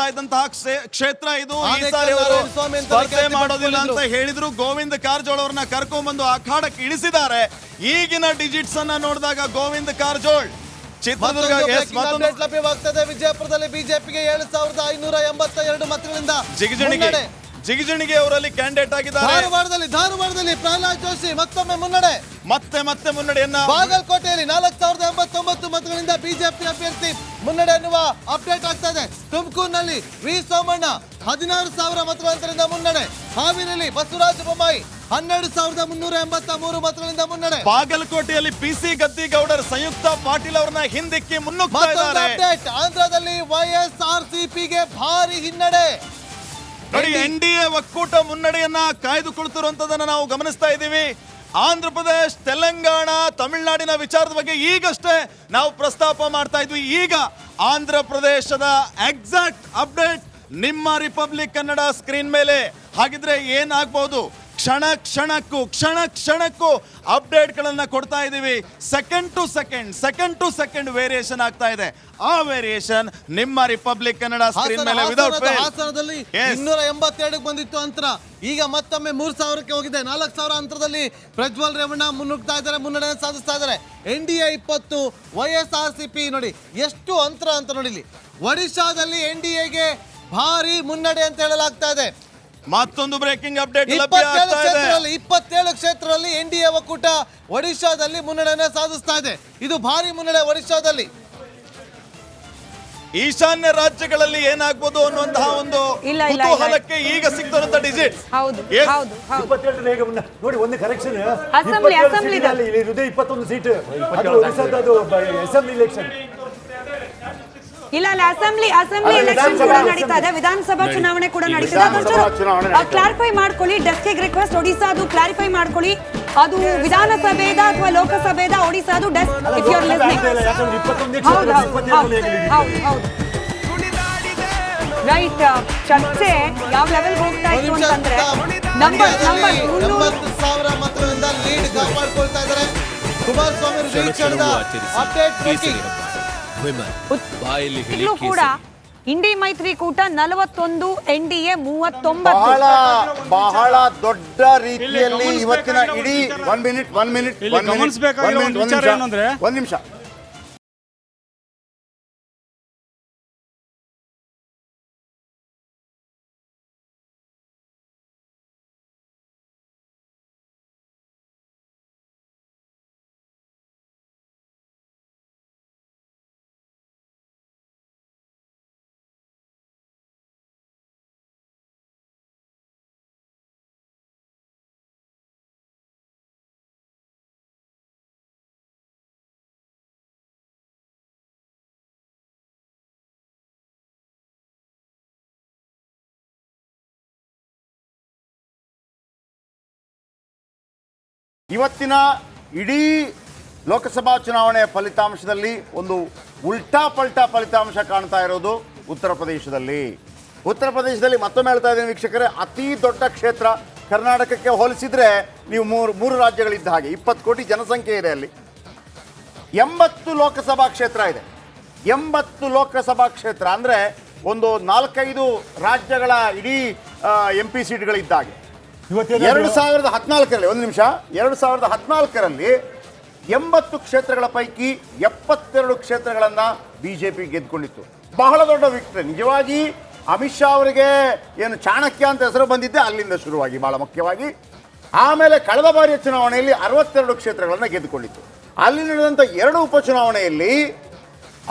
ಇದ್ದಂತಹ ಕ್ಷೇತ್ರ ಇದು. ಈ ಸಾರಿ ಅವರು ಸ್ಪರ್ಧೆ ಮಾಡೋದಿಲ್ಲ ಅಂತ ಹೇಳಿದ್ರು. ಗೋವಿಂದ ಕಾರಜೋಳ ಅವರನ್ನ ಕರ್ಕೊಂಡ್ಬಂದು ಅಖಾಡಕ್ಕೆ ಇಳಿಸಿದ್ದಾರೆ. ಈಗಿನ ಡಿಜಿಟ್ಸ್ ಅನ್ನ ನೋಡಿದಾಗ ಗೋವಿಂದ ಕಾರಜೋಳ ಚಿತ್ರದುರ್ಗ ಲಭ್ಯವಾಗ್ತದೆ. ವಿಜಯಪುರದಲ್ಲಿ ಬಿಜೆಪಿಗೆ 7582 ಮತಗಳಿಂದ ಜಿಗಜಿಣಿಗೆ ಅವರಲ್ಲಿ ಕ್ಯಾಂಡಿಡೇಟ್ ಆಗಿದ್ದಾರೆ. ಧಾರವಾಡದಲ್ಲಿ ಪ್ರಹ್ಲಾದ್ ಜೋಶಿ ಮತ್ತೊಮ್ಮೆ ಮುನ್ನಡೆ. ಮತ್ತೆ ಮುನ್ನಡೆಯನ್ನ ಬಾಗಲಕೋಟೆಯಲ್ಲಿ 4089 ಮತಗಳಿಂದ ಬಿಜೆಪಿ ಅಭ್ಯರ್ಥಿ ಮುನ್ನಡೆ ಅನ್ನುವ ಅಪ್ಡೇಟ್ ಆಗ್ತಾ ಇದೆ. ತುಮಕೂರಿನಲ್ಲಿ ವಿ ಸೋಮಣ್ಣ 16,000 ಮತಗಳ ಅಂತರದಿಂದ ಮುನ್ನಡೆ. ಹಾವೇರಿಯಲ್ಲಿ ಬಸವರಾಜ ಬೊಮ್ಮಾಯಿ 12,383 ಮತಗಳಿಂದ ಮುನ್ನಡೆ. ಬಾಗಲಕೋಟೆಯಲ್ಲಿ ಪಿಸಿ ಗದ್ದಿಗೌಡರ್ ಸಂಯುಕ್ತ ಪಾಟೀಲ್ ಅವರನ್ನ ಹಿಂದಿಕ್ಕಿ ಮುನ್ನುಗ್ತಾ ಇದ್ದಾರೆ. ಆಂಧ್ರದಲ್ಲಿ ವೈಎಸ್ಆರ್ಸಿಪಿಗೆ ಭಾರಿ ಹಿನ್ನಡೆ. ನೋಡಿ, ಎನ್ಡಿಎ ಒಕ್ಕೂಟ ಮುನ್ನಡೆಯನ್ನ ಕಾಯ್ದುಕೊಳ್ತಿರುವಂತದನ್ನ ನಾವು ಗಮನಿಸ್ತಾ ಇದ್ದೀವಿ. ಆಂಧ್ರ ಪ್ರದೇಶ, ತೆಲಂಗಾಣ, ತಮಿಳುನಾಡಿನ ವಿಚಾರದ ಬಗ್ಗೆ ಈಗಷ್ಟೇ ನಾವು ಪ್ರಸ್ತಾಪ ಮಾಡ್ತಾ ಇದ್ವಿ. ಈಗ ಆಂಧ್ರ ಪ್ರದೇಶದ ಎಕ್ಸಾಕ್ಟ್ ಅಪ್ಡೇಟ್ ನಿಮ್ಮ ರಿಪಬ್ಲಿಕ್ ಕನ್ನಡ ಸ್ಕ್ರೀನ್ ಮೇಲೆ. ಹಾಗಿದ್ರೆ ಏನಾಗಬಹುದು? ಕ್ಷಣ ಕ್ಷಣಕ್ಕೂ ಅಪ್ಡೇಟ್ ಗಳನ್ನ ಕೊಡ್ತಾ ಇದೀವಿ. ಸೆಕೆಂಡ್ ಟು ಸೆಕೆಂಡ್ ವೇರಿಯೇಷನ್ ಆಗ್ತಾ ಇದೆ. ಆ ವೇರಿಯೇಷನ್ ನಿಮ್ಮ ರಿಪಬ್ಲಿಕ್ ಕನ್ನಡ ಸ್ಕ್ರೀನ್ ಮೇಲೆ ವಿದೌಟ್ ಫೇಲ್. ಹಾಸನದಲ್ಲಿ 282 ಬಂದಿತ್ತು ಅಂತರ. ಈಗ ಮತ್ತೊಮ್ಮೆ 3000ಕ್ಕೆ ಹೋಗಿದೆ. 4000 ಅಂತರದಲ್ಲಿ ಪ್ರಜ್ವಲ್ ರೇವಣ್ಣ ಮುನ್ನುಗ್ತಾ ಇದ್ದಾರೆ, ಮುನ್ನಡೆ ಸಾಧಿಸ್ತಾ ಇದ್ದಾರೆ. ಎನ್ಡಿಎ 20, ವೈಎಸ್ಆರ್ಸಿಪಿ ನೋಡಿ ಎಷ್ಟು ಅಂತರ ಅಂತ ನೋಡಿ. ಇಲ್ಲಿ ಒಡಿಶಾದಲ್ಲಿ ಎನ್ಡಿಎಗೆ ಭಾರಿ ಮುನ್ನಡೆ ಅಂತ ಹೇಳಲಾಗ್ತಾ ಇದೆ. ಮತ್ತೊಂದು ಬ್ರೇಕಿಂಗ್ ಅಪ್ಡೇಟ್ ಲಭ್ಯ ಆಗ್ತಾ ಇದೆ. 27 ಕ್ಷೇತ್ರದಲ್ಲಿ ಎನ್ಡಿಎ ಒಕ್ಕೂಟ ಒಡಿಶಾದಲ್ಲಿ ಮುನ್ನಡೆಯನ್ನು ಸಾಧಿಸ್ತಾ ಇದೆ. ಇದು ಭಾರಿ ಮುನ್ನಡೆ ಒಡಿಶಾದಲ್ಲಿ. ಈಶಾನ್ಯ ರಾಜ್ಯಗಳಲ್ಲಿ ಏನಾಗಬಹುದು ಅನ್ನುವಂತಹ ಒಂದು ಕುತೂಹಲಕ್ಕೆ ಈಗ ಸಿಗ್ತಿರುವಂತ ಡಿಜಿಟ್. ನೋಡಿ, ಒಂದು ಕರೆಕ್ಷನ್. ಅಸೆಂಬ್ಲಿ ಹೃದಯ 21 ಸೀಟ್ ಅಸೆಂಬ್ಲಿ ಎಲೆಕ್ಷನ್. ಇಲ್ಲ ಅಸೆಂಬ್ಲಿ ಎಲೆಕ್ಷನ್ ಕೂಡ ನಡೀತಾ ಇದೆ. ವಿಧಾನಸಭಾ ಚುನಾವಣೆ ಕೂಡ ನಡೀತಾ ಇದೆ. ಕ್ಲಾರಿಫೈ ಮಾಡ್ಕೊಳ್ಳಿ. ಡೆಸ್ಕಿಗೆ ರಿಕ್ವೆಸ್ಟ್. ಒಡಿಶಾ ಅದು ಕ್ಲಾರಿಫೈ ಮಾಡ್ಕೊಳ್ಳಿ. ಅದು ವಿಧಾನಸಭೆದ ಅಥವಾ ಲೋಕಸಭೆದ ಒಡಿಶಾದು desk if you are listening. Right. ಚರ್ಚೆ ಯಾವ ಲೆವೆಲ್ ಹೋಗ್ತಾ ಇತ್ತು ಅಂತಂದ್ರೆ ನಂಬರ್ 80,000 ಮತಗಳಿಂದ ಲೀಡ್ ಕಾಪಾಡ್ಕೊಳ್ತಾ ಇದ್ದಾರೆ. ಕುಮಾರಸ್ವಾಮಿ ರೀಚರ್ದ ಅಪ್ಡೇಟ್ ಬ್ರೇಕಿಂಗ್. ಇಲ್ಲೂ ಕೂಡ ಇಂಡಿ ಮೈತ್ರಿಕೂಟ 41, ಎನ್ಡಿಎ 39. ಬಹಳ ದೊಡ್ಡ ರೀತಿಯಲ್ಲಿ ಇವತ್ತಿನ ಇಡೀ ಒಂದು ನಿಮಿಷ ಇವತ್ತಿನ ಇಡೀ ಲೋಕಸಭಾ ಚುನಾವಣೆಯ ಫಲಿತಾಂಶದಲ್ಲಿ ಒಂದು ಉಲ್ಟಾ ಪಲ್ಟಾ ಫಲಿತಾಂಶ ಕಾಣ್ತಾ ಇರೋದು ಉತ್ತರ ಪ್ರದೇಶದಲ್ಲಿ ಮತ್ತೊಮ್ಮೆ ಹೇಳ್ತಾ ಇದ್ದೀನಿ ವೀಕ್ಷಕರೇ, ಅತಿ ದೊಡ್ಡ ಕ್ಷೇತ್ರ. ಕರ್ನಾಟಕಕ್ಕೆ ಹೋಲಿಸಿದರೆ ನೀವು ಮೂರು ರಾಜ್ಯಗಳಿದ್ದ ಹಾಗೆ 20 ಕೋಟಿ ಜನಸಂಖ್ಯೆ ಇದೆ. ಅಲ್ಲಿ 80 ಲೋಕಸಭಾ ಕ್ಷೇತ್ರ ಇದೆ. 80 ಲೋಕಸಭಾ ಕ್ಷೇತ್ರ ಅಂದರೆ ಒಂದು 4-5 ರಾಜ್ಯಗಳ ಇಡೀ MP ಸೀಟ್ಗಳಿದ್ದಾಗೆ. 2014ರಲ್ಲಿ 2014ರಲ್ಲಿ 80 ಕ್ಷೇತ್ರಗಳ ಪೈಕಿ 72 ಕ್ಷೇತ್ರಗಳನ್ನು ಬಿಜೆಪಿ ಗೆದ್ದುಕೊಂಡಿತ್ತು. ಬಹಳ ದೊಡ್ಡ ವಿಕ್ಟರಿ. ನಿಜವಾಗಿ ಅಮಿತ್ ಶಾ ಅವರಿಗೆ ಏನು ಚಾಣಕ್ಯ ಅಂತ ಹೆಸರು ಬಂದಿದ್ದೆ ಅಲ್ಲಿಂದ ಶುರುವಾಗಿ, ಬಹಳ ಮುಖ್ಯವಾಗಿ. ಆಮೇಲೆ ಕಳೆದ ಬಾರಿಯ ಚುನಾವಣೆಯಲ್ಲಿ 62 ಕ್ಷೇತ್ರಗಳನ್ನು ಗೆದ್ದುಕೊಂಡಿತ್ತು. ಅಲ್ಲಿ ನಡೆದಂಥ 2 ಉಪಚುನಾವಣೆಯಲ್ಲಿ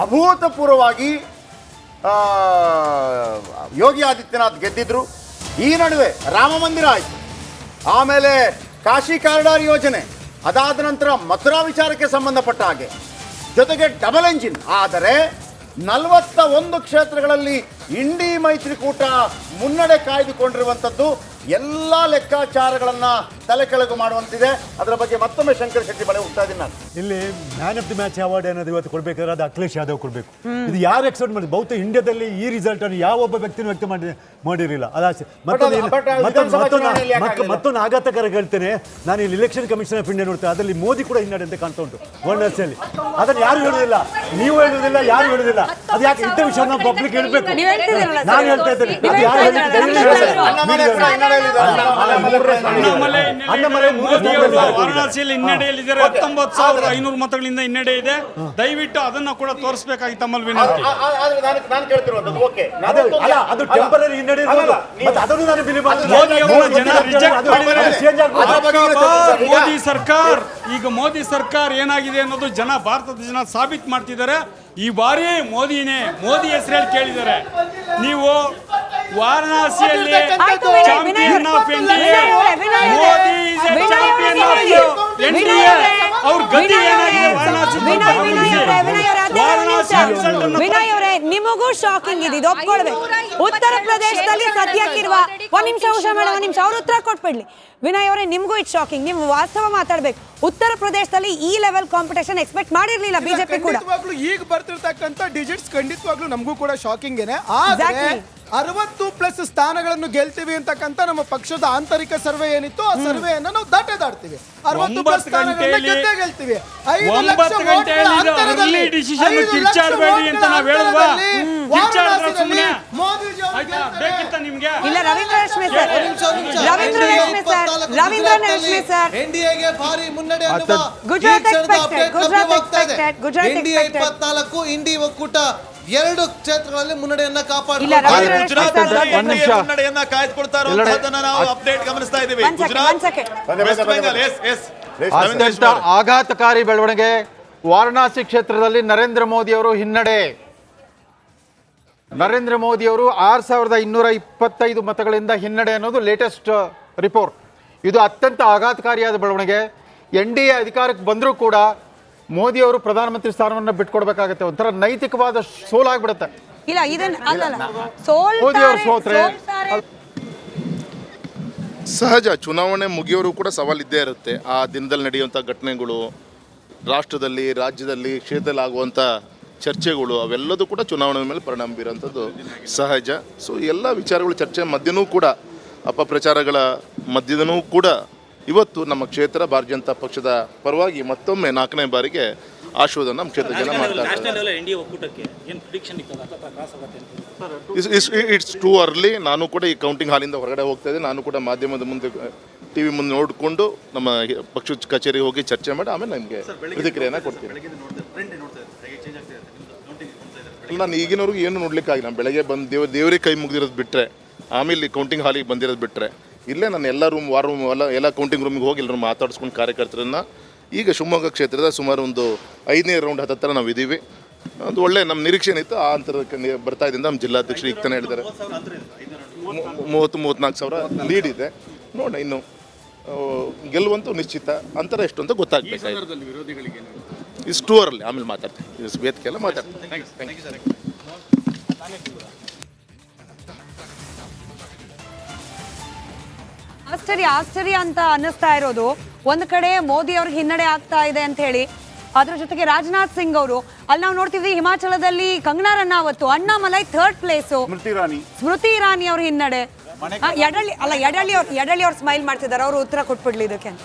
ಅಭೂತಪೂರ್ವವಾಗಿ ಯೋಗಿ ಆದಿತ್ಯನಾಥ್ ಗೆದ್ದಿದ್ರು. ಈ ನಡುವೆ ರಾಮ ಮಂದಿರ ಆಯಿತು, ಆಮೇಲೆ ಕಾಶಿ ಕಾರಿಡಾರ್ ಯೋಜನೆ, ಅದಾದ ನಂತರ ಮಥುರಾ ವಿಚಾರಕ್ಕೆ ಸಂಬಂಧಪಟ್ಟ ಹಾಗೆ, ಜೊತೆಗೆ ಡಬಲ್ ಎಂಜಿನ್. ಆದರೆ 41 ಕ್ಷೇತ್ರಗಳಲ್ಲಿ ಇಂಡಿ ಮೈತ್ರಿಕೂಟ ಮುನ್ನಡೆ ಕಾಯ್ದುಕೊಂಡಿರುವಂಥದ್ದು ಎಲ್ಲ ಲೆಕ್ಕಾಚಾರಗಳನ್ನ ತಲೆ ಕೆಳಗು ಮಾಡುವಂತಿದೆ. ಅದರ ಬಗ್ಗೆ ಮತ್ತೊಮ್ಮೆ ಶಂಕರ್ ಶೆಟ್ಟಿ ಬಳಿ ಹೋಗ್ತಾ ಇದ್ದೀನಿ ನಾನು. ಇಲ್ಲಿ man of the match award ಅನ್ನೋದು ಇವತ್ತು ಕೊಡ್ಬೇಕಾದ್ರೆ ಅದು ಅಖಿಲೇಶ್ ಯಾದವ್ ಕೊಡಬೇಕು. ಇದು ಯಾರು ಎಕ್ಸ್ಪೆಕ್ಟ್ ಮಾಡಿದ್ರು? ಬಹುತೇಕ ಇಂಡಿಯಾದಲ್ಲಿ ಈ ರಿಸಲ್ಟ್ ಅನ್ನು ಯಾವೊಬ್ಬ ವ್ಯಕ್ತಿನೂ ವ್ಯಕ್ತ ಮಾಡಿರಲಿಲ್ಲ. ಅದಾಚೆ ಮತ್ತೊಂದು ಆಘಾತಕರ ಹೇಳ್ತೇನೆ, ನಾನು ಇಲ್ಲಿ ಇಲೆಕ್ಷನ್ ಕಮಿಷನ್ ಆಫ್ ಇಂಡಿಯಾ ನೋಡ್ತೇನೆ, ಅದರಲ್ಲಿ ಮೋದಿ ಕೂಡ ಹಿನ್ನಡೆ ಅಂತ ಕಾಣ್ತಾ ಉಂಟು ವರ್ಣರ್ಸಲ್ಲಿ. ಅದನ್ನು ಯಾರು ಹೇಳುವುದಿಲ್ಲ, ನೀವು ಹೇಳುವುದಿಲ್ಲ, ಯಾರು ಹೇಳುವುದಿಲ್ಲ. ಅದು ಯಾಕೆ ಇಂಥ ವಿಷಯ ನಾವು ಪಬ್ಲಿಕ್ ಹೇಳಬೇಕು? ನಾನು ಹೇಳ್ತಾ ಇದ್ದೇನೆ, ಅದು ಯಾರು ವಾರಣಾಸಿಯಲ್ಲಿ ಹಿನ್ನಡೆಯಲ್ಲಿದ್ದಾರೆ. 19,500 ಮತಗಳಿಂದ ಹಿನ್ನಡೆ ಇದೆ. ದಯವಿಟ್ಟು ಅದನ್ನ ಕೂಡ ತೋರಿಸಬೇಕಾಗಿ ತಮ್ಮಲ್ಲಿ ವಿನಂತಿ. ನಾನು ಕೇಳ್ತಿರುವಂತದ್ದು ಓಕೆ, ಅದು ಟೆಂಪರರಿ ಹಿನ್ನಡೆ ಇರ್ಬೋದು. ಮತ್ತೆ ಅದನ್ನು ನಾನು ಬಿಲೀವ್ ಮೋದಿ ಸರ್ಕಾರ ಈಗ ಮೋದಿ ಸರ್ಕಾರ ಏನಾಗಿದೆ ಅನ್ನೋದು ಭಾರತದ ಜನ ಸಾಬೀತು ಮಾಡ್ತಿದ್ದಾರೆ. ಈ ಬಾರಿ ಮೋದಿ ಹೆಸರಲ್ಲಿ ಕೇಳಿದ್ದಾರೆ. ನೀವು ವಾರಣಾಸಿಯಲ್ಲಿ champion of India, Modi is A champion of India. ಅವ್ರ ಗತಿ ಏನಾಗಿದೆ ವಿನಯ್ ಅವರೇ, ನಿಮಗೂ ಶಾಕಿಂಗ್ ಇದೆ, ಇದು ಒಪ್ಕೊಳ್ಬೇಕು. ಉತ್ತರ ಪ್ರದೇಶದಲ್ಲಿ ಸದ್ಯಕ್ಕಿರುವ ಒಂದ್ ನಿಮಿಷ ಅವ್ರ ಉತ್ತರ ಕೊಟ್ಬಿಡ್ಲಿ. ವಿನಯ್ ಅವರೇ, ನಿಮ್ಗೂ ಇಟ್ ಶಾಕಿಂಗ್, ನೀವು ವಾಸ್ತವ ಮಾತಾಡ್ಬೇಕು. ಉತ್ತರ ಪ್ರದೇಶದಲ್ಲಿ ಈ ಲೆವೆಲ್ ಕಾಂಪಿಟೇಷನ್ ಎಕ್ಸ್ಪೆಕ್ಟ್ ಮಾಡಿರ್ಲಿಲ್ಲ ಬಿಜೆಪಿ ಕೂಡ. ಈಗ ಬರ್ತಿರ್ತಕ್ಕಂಥ ಡಿಜಿಟ್ಸ್ ಖಂಡಿತವಾಗ್ಲೂ ನಮಗೂ ಕೂಡ ಶಾಕಿಂಗ್ ಏನೆ. ಆದ್ರೆ 60+ ಸ್ಥಾನಗಳನ್ನು ಗೆಲ್ತೀವಿ ಅಂತಕ್ಕಂಥ ನಮ್ಮ ಪಕ್ಷದ ಆಂತರಿಕ ಸರ್ವೆ ಏನಿತ್ತು, ಆ ಸರ್ವೆಯನ್ನು ನಾವು ದಾಟ್ತೀವಿ. 60+ ಸ್ಥಾನಗಳನ್ನ ಗೆಲ್ತೀವಿ. 9 ಗಂಟೆಯಲ್ಲಿ ಡಿಸಿಷನ್ ಕಿರ್ಚಾಡಬೇಡಿ ಅಂತ ನಾವು ಹೇಳಿದ್ವಾ? ಕಿರ್ಚಾಡಿದ್ರೆ ಸುಮ್ಮನೆ ಬೇಕಿತ್ತ ನಿಮ್ಗೆ? ಇಲ್ಲ, ರವೀಂದ್ರ ರೇಷ್ಮೆ ಸರ್ ಎನ್ಡಿಎಗೆ ಭಾರಿ ಮುನ್ನಡೆ ಅನ್ನುವ ಗುಜರಾತ್ ಎನ್ಡಿಎ 24, ಇಂಡಿ ಒಕ್ಕೂಟ 2 ಕ್ಷೇತ್ರಗಳಲ್ಲಿ ಮುನ್ನಡೆಯನ್ನ ಕಾಪಾಡಿದೆ. ಮುನ್ನಡೆಯನ್ನ ಕಾಯ್ದುಕೊಳ್ತಾ ಇರುವಂತಹದ್ದನ್ನ ನಾವು ಅಪ್ಡೇಟ್ ಗಮನಿಸ್ತಾ ಇದ್ದೀವಿ. ಅತ್ಯಂತ ಆಘಾತಕಾರಿ ಬೆಳವಣಿಗೆ. ವಾರಣಾಸಿ ಕ್ಷೇತ್ರದಲ್ಲಿ ನರೇಂದ್ರ ಮೋದಿ ಅವರು ಹಿನ್ನಡೆ. ನರೇಂದ್ರ ಮೋದಿ ಅವರು 6,225 ಮತಗಳಿಂದ ಹಿನ್ನಡೆ ಅನ್ನೋದು ಲೇಟೆಸ್ಟ್ ರಿಪೋರ್ಟ್. ಇದು ಅತ್ಯಂತ ಆಘಾತಕಾರಿಯಾದ ಬೆಳವಣಿಗೆ. NDA ಅಧಿಕಾರಕ್ಕೆ ಬಂದರೂ ಕೂಡ ಮೋದಿ ಅವರು ಪ್ರಧಾನಮಂತ್ರಿ ಸ್ಥಾನವನ್ನು ಬಿಟ್ಕೊಡ್ಬೇಕಾಗತ್ತೆ. ಒಂಥರ ನೈತಿಕವಾದ ಸೋಲಾಗ್ಬಿಡುತ್ತೆ. ಇಲ್ಲ, ಇದನ್ನ ಮೋದಿ ಅವರು ಸೋತ್ರೆ ಸಹಜ. ಚುನಾವಣೆ ಮುಗಿಯೋರು ಕೂಡ ಸವಾಲಿದ್ದೇ ಇರುತ್ತೆ. ಆ ದಿನದಲ್ಲಿ ನಡೆಯುವಂಥ ಘಟನೆಗಳು, ರಾಷ್ಟ್ರದಲ್ಲಿ, ರಾಜ್ಯದಲ್ಲಿ, ಕ್ಷೇತ್ರದಲ್ಲಿ ಆಗುವಂಥ ಚರ್ಚೆಗಳು, ಅವೆಲ್ಲದೂ ಕೂಡ ಚುನಾವಣೆ ಮೇಲೆ ಪರಿಣಾಮ ಬೀರೋಂಥದ್ದು ಸಹಜ. ಸೊ ಎಲ್ಲ ವಿಚಾರಗಳು ಚರ್ಚೆ ಮಧ್ಯನೂ ಕೂಡ, ಅಪಪ್ರಚಾರಗಳ ಮಧ್ಯದನೂ ಕೂಡ ಇವತ್ತು ನಮ್ಮ ಕ್ಷೇತ್ರ ಭಾರತೀಯ ಜನತಾ ಪಕ್ಷದ ಪರವಾಗಿ ಮತ್ತೊಮ್ಮೆ 4ನೇ ಬಾರಿಗೆ ಆಶೀರ್ವಾದ ನಮ್ಮ ಕ್ಷೇತ್ರ ಜನ ಮಾಡ್ತಾರೆ. It's too early. ನಾನು ಕೂಡ ಈ ಕೌಂಟಿಂಗ್ ಹಾಲಿಂದ ಹೊರಗಡೆ ಹೋಗ್ತಾ ಇದ್ದೆ. ನಾನು ಕೂಡ ಮಾಧ್ಯಮದ ಮುಂದೆ TV ಮುಂದೆ ನೋಡಿಕೊಂಡು ನಮ್ಮ ಪಕ್ಷದ ಕಚೇರಿಗೆ ಹೋಗಿ ಚರ್ಚೆ ಮಾಡಿ ಆಮೇಲೆ ನಿಮಗೆ ಪ್ರತಿಕ್ರಿಯೆನ ಕೊಡ್ತೀನಿ. ನಾನು ಈಗಿನವ್ರಿಗೆ ಏನು ನೋಡ್ಲಿಕ್ಕಾಗಿ, ನಾನು ಬೆಳಗ್ಗೆ ಬಂದು ದೇವರಿಗೆ ಕೈ ಮುಗಿದಿರೋದು ಬಿಟ್ಟರೆ, ಆಮೇಲೆ ಕೌಂಟಿಂಗ್ ಹಾಲಿಗೆ ಬಂದಿರೋದು ಬಿಟ್ಟರೆ, ಇಲ್ಲೇ ನಾನು ಎಲ್ಲ ವಾರ್ ರೂಮ್ ಎಲ್ಲ ಕೌಂಟಿಂಗ್ ರೂಮಿಗೆ ಹೋಗಿ ಎಲ್ಲರೂ ಮಾತಾಡಿಸ್ಕೊಂಡು ಕಾರ್ಯಕರ್ತರನ್ನು ಈಗ ಶಿವಮೊಗ್ಗ ಕ್ಷೇತ್ರದ ಸುಮಾರು ಒಂದು 5ನೇ ರೌಂಡ್ ಹತ್ತಿರ ನಾವು ಇದ್ದೀವಿ. ಒಂದು ಒಳ್ಳೆ ನಮ್ಮ ನಿರೀಕ್ಷೆ ಏನಿತ್ತು ಆ ಅಂತರಕ್ಕೆ ಬರ್ತಾ ಇದ್ದಿಂದ ನಮ್ಮ ಜಿಲ್ಲಾಧ್ಯಕ್ಷರು ಈಗ ತಾನೇ ಹೇಳಿದ್ದಾರೆ 30-34 ಸಾವಿರ ಲೀಡ್ ಇದೆ. ನೋಡೋಣ, ಇನ್ನು ಗೆಲ್ಲುವಂತೂ ನಿಶ್ಚಿತ. ಅಂತರ ಎಷ್ಟು ಅಂತ ಗೊತ್ತಾಗಬೇಕಾಗಿದೆ. ಇಷ್ಟು ಟೂರಲ್ಲಿ ಆಮೇಲೆ ಮಾತಾಡ್ತೀನಿ, ವೇದಿಕೆಲ್ಲ ಮಾತಾಡ್ತೀನಿ. ಆಶ್ಚರ್ಯ ಅಂತ ಅನ್ನಿಸ್ತಾ ಇರೋದು, ಒಂದ್ ಕಡೆ ಮೋದಿ ಅವ್ರಿಗೆ ಹಿನ್ನಡೆ ಆಗ್ತಾ ಇದೆ ಅಂತ ಹೇಳಿ, ಅದ್ರ ಜೊತೆಗೆ ರಾಜನಾಥ್ ಸಿಂಗ್ ಅವರು, ಅಲ್ಲಿ ನಾವು ನೋಡ್ತಿದ್ವಿ ಹಿಮಾಚಲದಲ್ಲಿ ಕಂಗನಾ ರನಾವತ್, ಅಣ್ಣಾಮಲೈ 3rd ಪ್ಲೇಸ್, ಸ್ಮೃತಿ ಇರಾನಿ ಅವ್ರ ಹಿನ್ನಡೆ. ಯಡಳ್ಳಿ ಅವ್ರು ಸ್ಮೈಲ್ ಮಾಡ್ತಿದ್ದಾರೆ, ಅವರು ಉತ್ತರ ಕೊಟ್ಬಿಡ್ಲಿ ಇದಕ್ಕೆ ಅಂತ.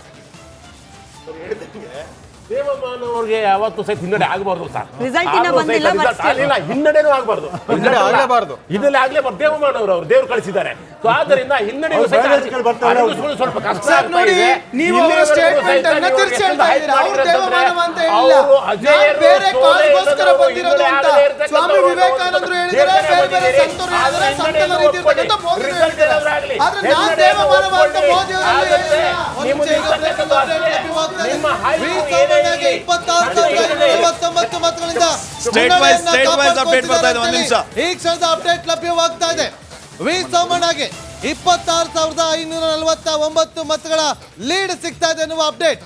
ದೇವಮಾನವರಿಗೆ ಯಾವತ್ತೂ ಸಹಿತ ಹಿನ್ನಡೆ ಆಗಬಾರ್ದು ಸರ್. ರಿಸಲ್ಟ್ ಇನ್ನ ಬಂದಿಲ್ಲ, ಹಿನ್ನಡೆನೂ ಆಗಬಾರ್ದು, ಹಿನ್ನಡೆ ಆಗಲೇಬಾರ್ದು. ದೇವಮಾನವರು ಅವರು ದೇವರು ಕಳಿಸಿದ್ದಾರೆ. ಸೊ ಆದ್ದರಿಂದ ಹಿನ್ನಡೆಯೂ ಸ್ವಲ್ಪ ಕಷ್ಟ ಆಗ್ತಾ ಇದೆ. ನೀವು ಅವರ ಸ್ಟೇಟ್ಮೆಂಟ್ ಅನ್ನ ತಿರ್ಚಿ ಹೇಳ್ತಾ ಇದ್ದೀರಾ. ಅವರು ದೇವಮಾನವ ಅಂತ ಇಲ್ಲ, ಬೇರೆ ಕಾಸ್ಗೋಸ್ಕರ ಬಂದಿರೋದು ಅಂತ ಸ್ವಾಮಿ ವಿವೇಕಾನಂದರು ಹೇಳಿದ್ದಾರೆ, ಬೇರೆ ಸಂತರು ಹೇಳಿದ್ದಾರೆ, ಸಂತರ ರೀತಿರ್ತಕ್ಕಂಥ ಮೋದಿ ಹೇಳಿದ್ದಾರೆ. ಆದ್ರೆ ನಾನು ದೇವಮಾನವ ಅಂತ ಮೋದಿ ಅವರು ಹೇಳಿದ್ದಾರೆ. ಈ ಕ್ಷಣದ ಅಪ್ಡೇಟ್ ಲಭ್ಯವಾಗ್ತಾ ಇದೆ. ವಿ ಸೋಮಣ್ಣಗೆ 26,549 ಮತಗಳ ಲೀಡ್ ಸಿಗ್ತಾ ಇದೆ ಎನ್ನುವ ಅಪ್ಡೇಟ್.